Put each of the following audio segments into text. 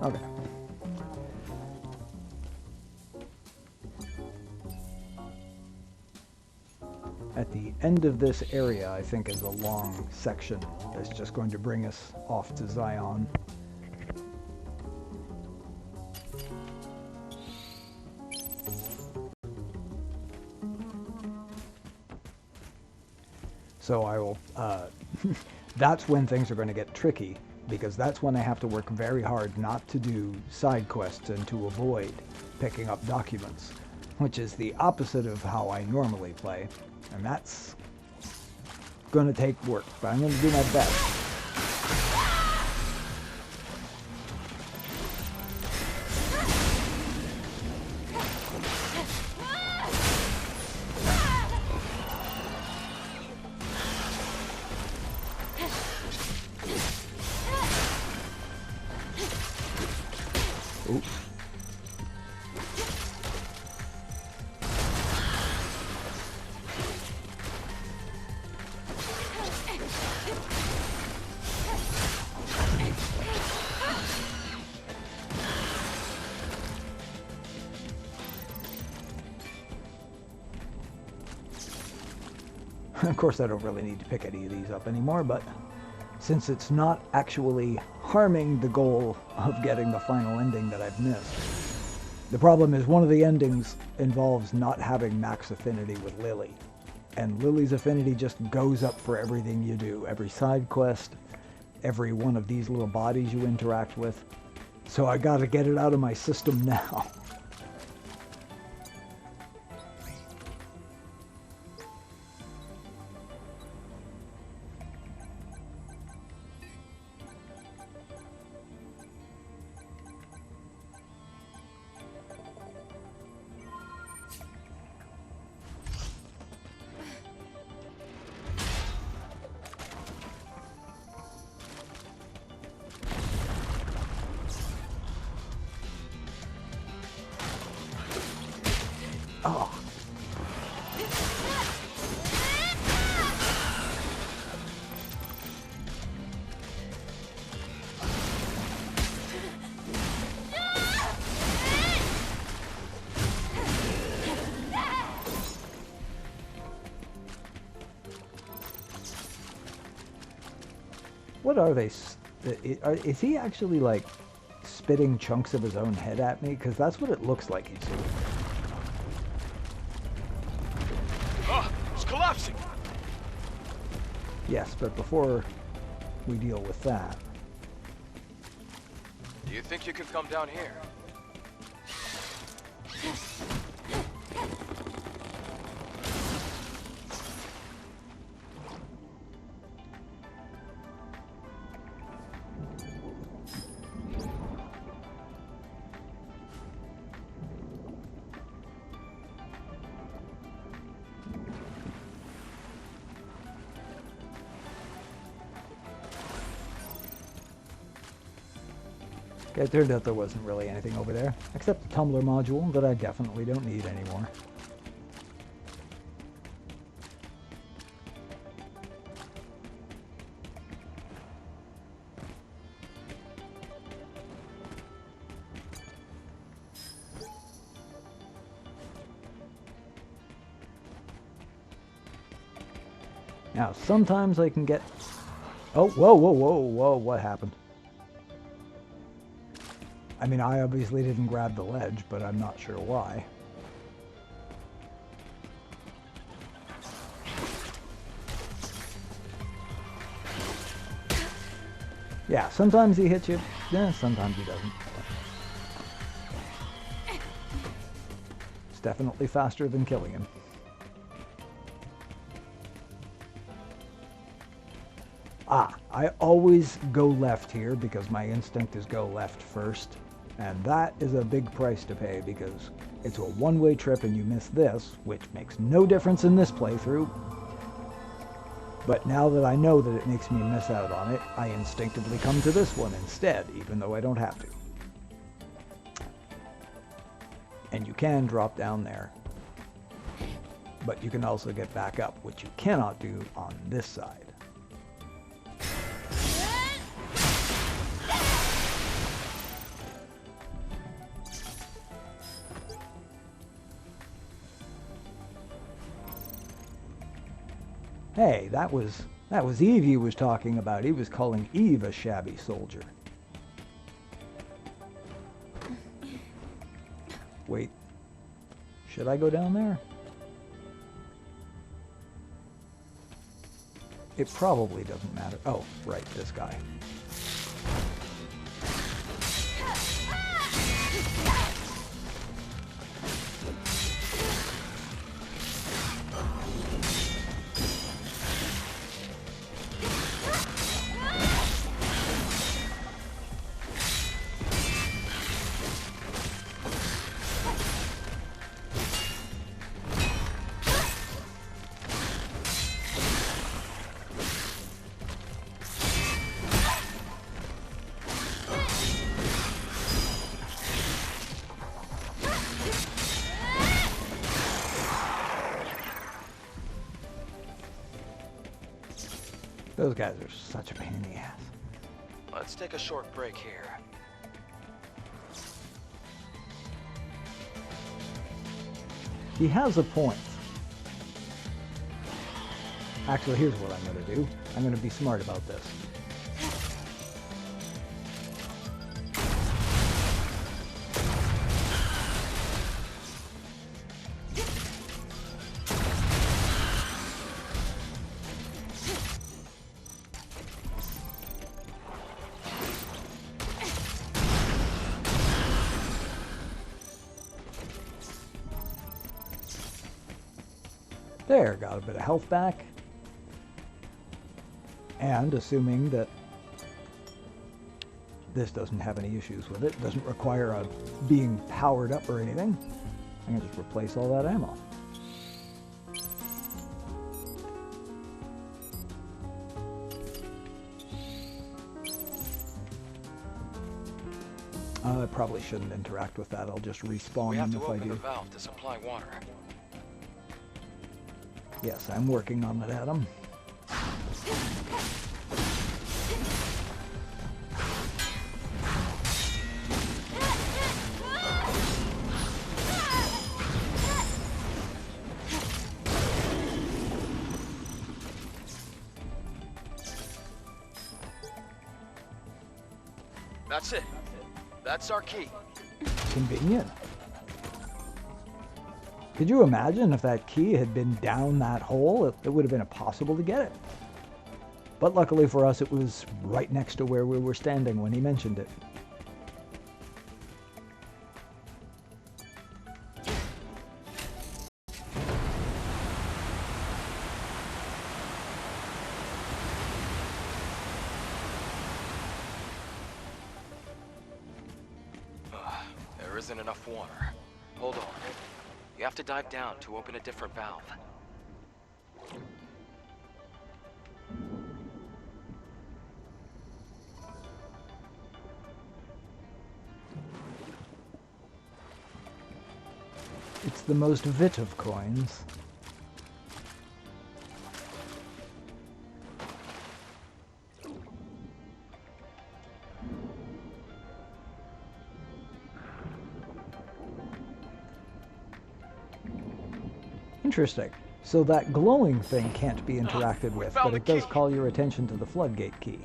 Okay. At the end of this area, I think, is a long section that's just going to bring us off to Zion. So I will, that's when things are going to get tricky, because that's when I have to work very hard not to do side quests and to avoid picking up documents, which is the opposite of how I normally play. And that's going to take work, but I'm going to do my best. Oops. Of course, I don't really need to pick any of these up anymore, but since it's not actually harming the goal of getting the final ending that I've missed. The problem is one of the endings involves not having max affinity with Lily. And Lily's affinity just goes up for everything you do. Every side quest, every one of these little bodies you interact with. So I gotta get it out of my system now. Oh. What are they? Is he actually like spitting chunks of his own head at me? Because that's what it looks like he's doing. It's collapsing. Yes, but before we deal with that. Do you think you can come down here? It turned out there wasn't really anything over there, except the tumbler module that I definitely don't need anymore. Now, sometimes I can get... Oh, whoa, whoa, whoa, whoa, what happened? I mean, I obviously didn't grab the ledge, but I'm not sure why. Yeah, sometimes he hits you, sometimes he doesn't. It's definitely faster than killing him. I always go left here because my instinct is go left first. And that is a big price to pay because it's a one-way trip and you miss this, which makes no difference in this playthrough. But now that I know that it makes me miss out on it, I instinctively come to this one instead, even though I don't have to. And you can drop down there. But you can also get back up, which you cannot do on this side. Hey, that was Eve he was talking about. He was calling Eve a shabby soldier. Wait. Should I go down there? It probably doesn't matter. Oh, right, this guy. Those guys are such a pain in the ass. Let's take a short break here. He has a point. Actually, here's what I'm going to do. I'm going to be smart about this. There, got a bit of health back. And assuming that this doesn't have any issues with it, doesn't require a being powered up or anything, I'm gonna just replace all that ammo. I probably shouldn't interact with that. I'll just respawn We have them to if I open the do. valve to supply water. Yes, I'm working on it, Adam. That's it. That's our key. Convenient. Could you imagine if that key had been down that hole? It would have been impossible to get it. But luckily for us, it was right next to where we were standing when he mentioned it. There isn't enough water. Hold on. You have to dive down to open a different valve. It's the most vit of coins. Interesting. So that glowing thing can't be interacted with, found but the it does key. call your attention to the floodgate key.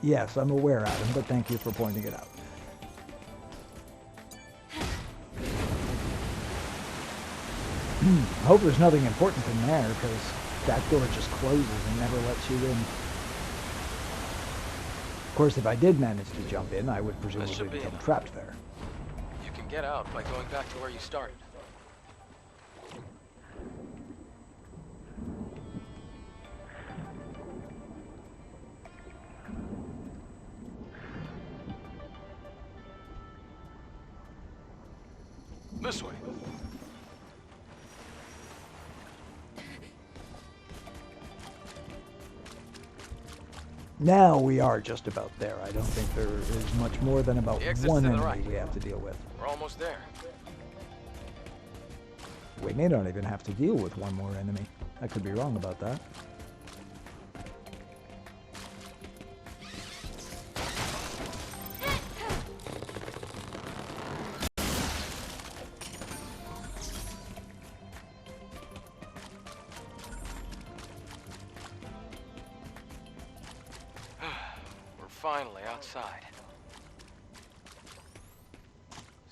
Yes, I'm aware, Adam, but thank you for pointing it out. I hope there's nothing important in there, because that door just closes and never lets you in. Of course, if I did manage to jump in, I would presumably should be become enough. trapped there. You can get out by going back to where you started. This way. Now we are just about there. I don't think there is much more than about The exit's one to the enemy right. we have to deal with. We're almost there. We may not even have to deal with one more enemy. I could be wrong about that. We're finally outside.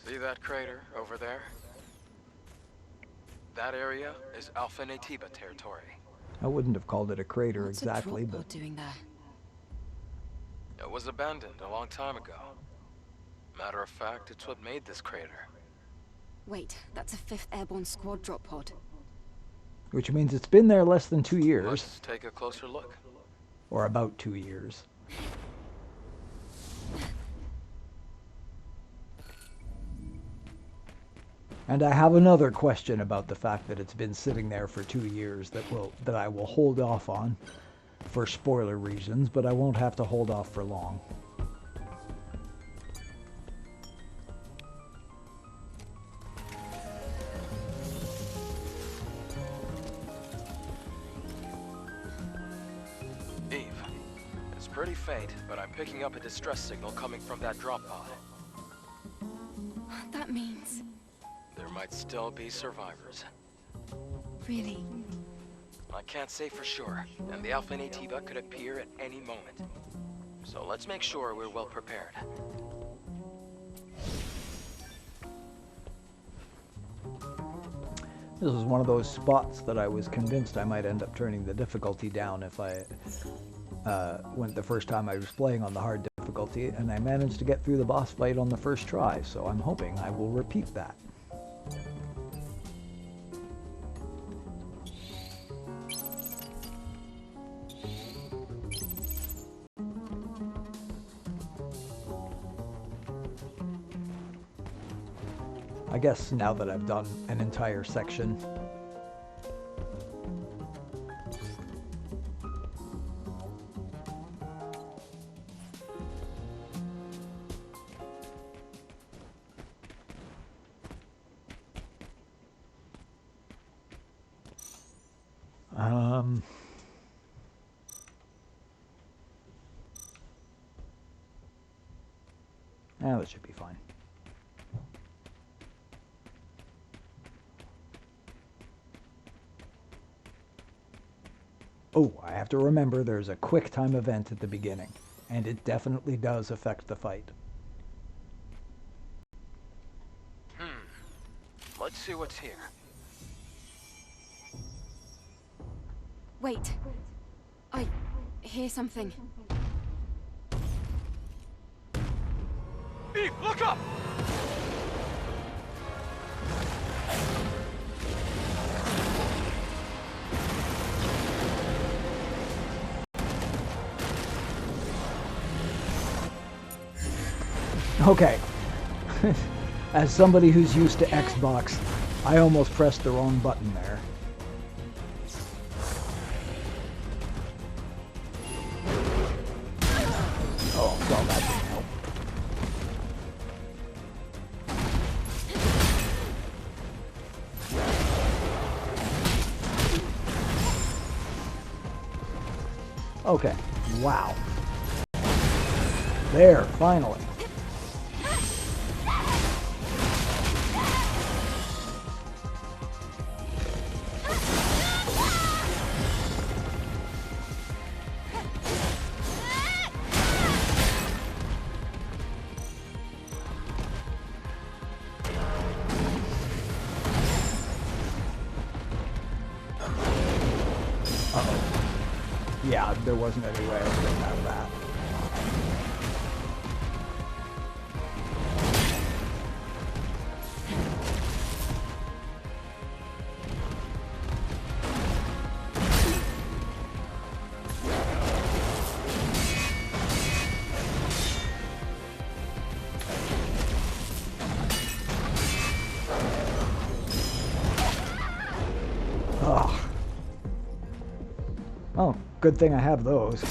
See that crater over there? That area is Alpha Natiba territory. I wouldn't have called it a crater What's exactly, a drop but pod doing there? It was abandoned a long time ago. Matter of fact, it's what made this crater. Wait, that's a 5th Airborne Squad drop pod. which means it's been there less than 2 years, Let's take a closer look. or about 2 years. And I have another question about the fact that it's been sitting there for 2 years that I will hold off on for spoiler reasons, but I won't have to hold off for long. Eve, it's pretty faint, but I'm picking up a distress signal coming from that drop pod. That means... There might still be survivors. Really? I can't say for sure, and the Alpha Natiba could appear at any moment. So let's make sure we're well prepared. This is one of those spots that I was convinced I might end up turning the difficulty down if I went the first time I was playing on the hard difficulty, and I managed to get through the boss fight on the first try, so I'm hoping I will repeat that. I guess now that I've done an entire section, that should be fine. Oh, I have to remember there's a quick time event at the beginning, and it definitely does affect the fight. Let's see what's here. Wait. I hear something. Eve, look up! Okay. As somebody who's used to Xbox, I almost pressed the wrong button there. Oh, well, that didn't help. Okay, wow. There, finally. Yeah, there wasn't any way I was getting out of that. Ugh. Oh, good thing I have those.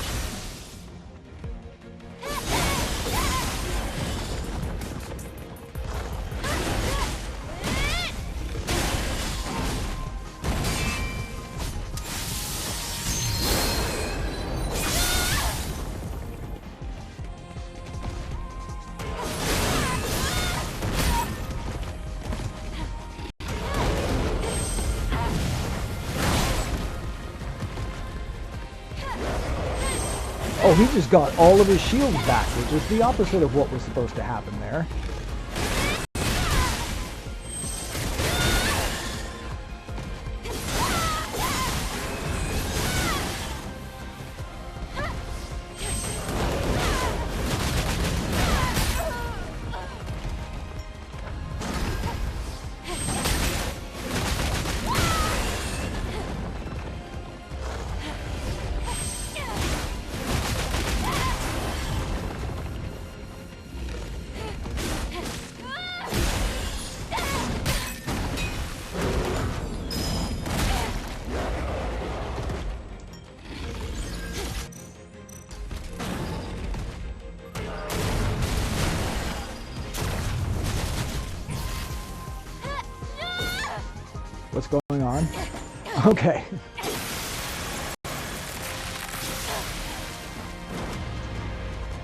Oh, he just got all of his shields back, which is the opposite of what was supposed to happen there. What's going on? Okay.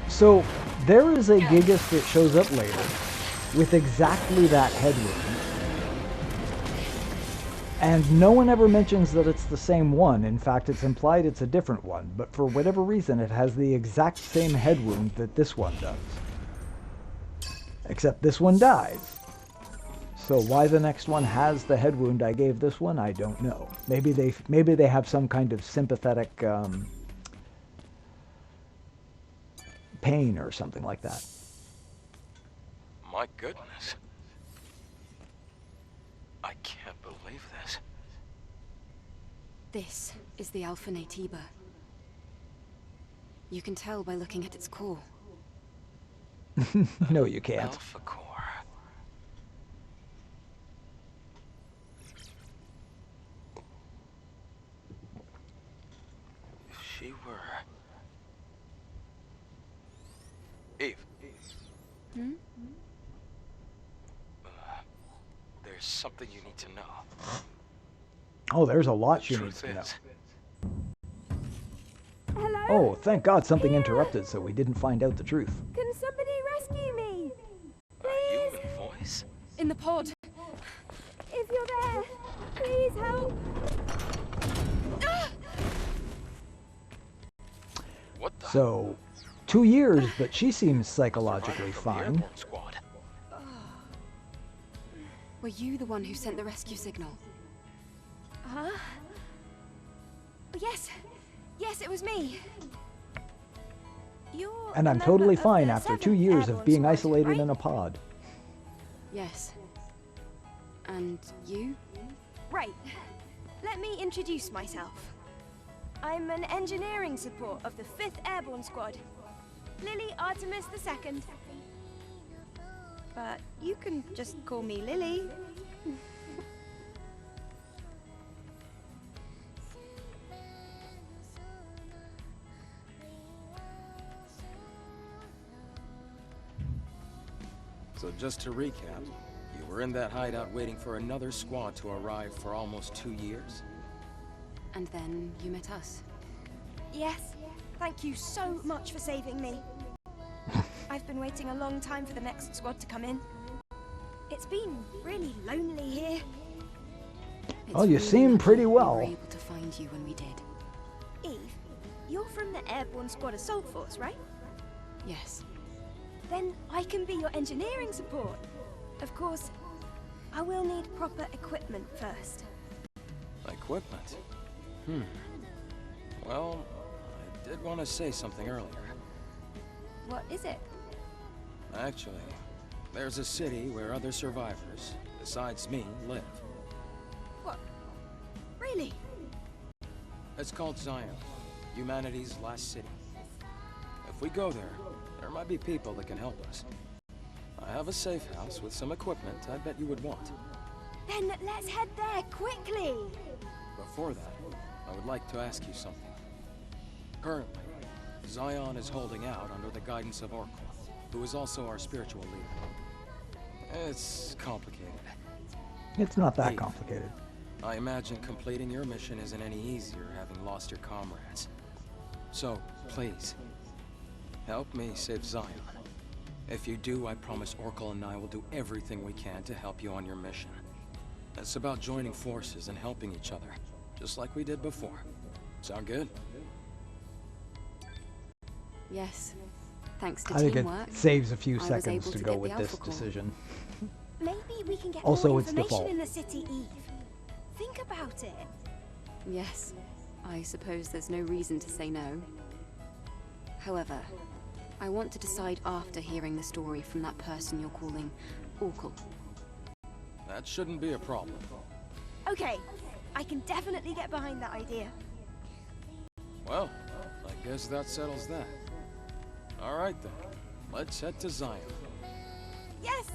So, there is a Gigas that shows up later with exactly that head wound. And no one ever mentions that it's the same one. In fact, it's implied it's a different one. But for whatever reason, it has the exact same head wound that this one does. Except this one dies. So why the next one has the head wound I gave this one, I don't know. Maybe they have some kind of sympathetic pain or something like that. My goodness. I can't believe this. This is the Alpha Natiba. You can tell by looking at its core. No, you can't. Alpha core. If she were... Eve. Hmm? There's something you need to know. Oh, there's a lot The you need truth to know. is, Hello? Oh, thank God something Here. interrupted so we didn't find out the truth. Can somebody rescue me? a Please? human voice? In the pod. If you're there, please help. What the? So, 2 years, but she seems psychologically Survivor from the fine. airborne squad. Were you the one who sent the rescue signal? Huh? Yes. Yes, it was me. You're And a I'm member totally of fine the after 2 7th years of Airborne being Squad, isolated right? in a pod. Yes. And you? Right. Let me introduce myself. I'm an engineering support of the 5th Airborne Squad. Lily Artemis II. But you can just call me Lily. So just to recap, you were in that hideout waiting for another squad to arrive for almost 2 years? And then you met us. Yes. Thank you so much for saving me. I've been waiting a long time for the next squad to come in. It's been really lonely here. It's Oh, you really seem lucky pretty we well. were able to find you when we did. Eve, you're from the Airborne Squad Assault Force, right? Yes. Then I can be your engineering support. Of course, I will need proper equipment first. Equipment? Well, I did want to say something earlier. What is it? Actually, there's a city where other survivors, besides me, live. What? Really? It's called Zion, humanity's last city. If we go there, there might be people that can help us. I have a safe house with some equipment I bet you would want. Then let's head there quickly. Before that, I would like to ask you something. Currently, Zion is holding out under the guidance of Oracle, who is also our spiritual leader. It's complicated. It's not that Eve, complicated. I imagine completing your mission isn't any easier having lost your comrades. So, please, help me save Zion. If you do, I promise Oracle and I will do everything we can to help you on your mission. It's about joining forces and helping each other, just like we did before. Sound good? Yes. Thanks to I think teamwork, it saves a few I was seconds able to to go get with the this Alpha Core. decision. Maybe we can get Also, more it's information default. in the city, Eve. Think about it. Yes. I suppose there's no reason to say no. However, I want to decide after hearing the story from that person you're calling Orcal. That shouldn't be a problem. Okay, I can definitely get behind that idea. Well, I guess that settles that. All right then, let's head to Zion. Yes!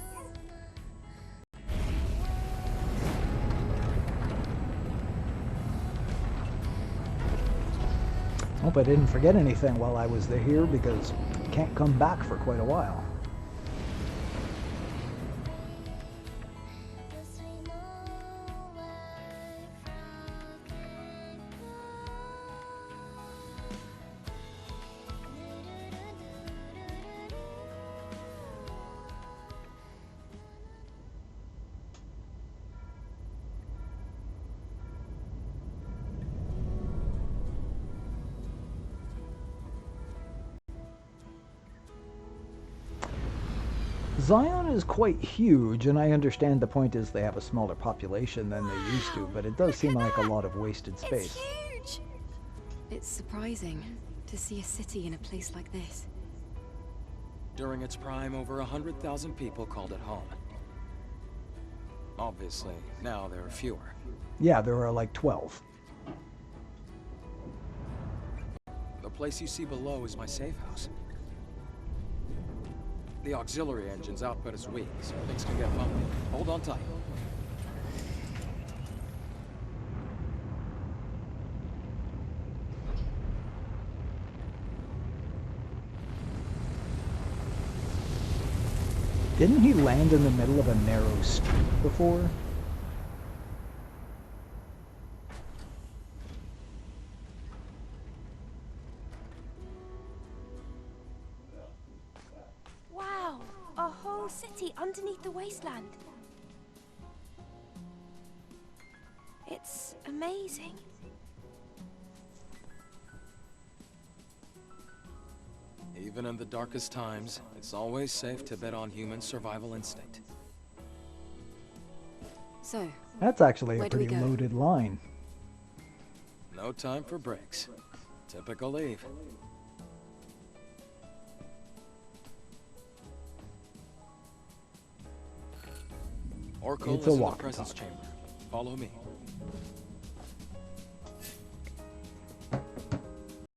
Hope I didn't forget anything while I was here because I can't come back for quite a while. Zion is quite huge, and I understand the point is they have a smaller population than they used to, but it does seem like a lot of wasted space. It's huge! It's surprising to see a city in a place like this. During its prime, over 100,000 people called it home. Obviously, now there are fewer. Yeah, there are like 12. The place you see below is my safe house. The auxiliary engine's output is weak, so things can get bumpy. Hold on tight. Didn't he land in the middle of a narrow street before? Wow! A whole city underneath the wasteland. It's amazing. Even in the darkest times, it's always safe to bet on human survival instinct. So, That's actually a Where do we pretty go? loaded line. No time for breaks. Typical Eve. Oracle It's is a in the walkie-talkie. presence chamber. Follow me.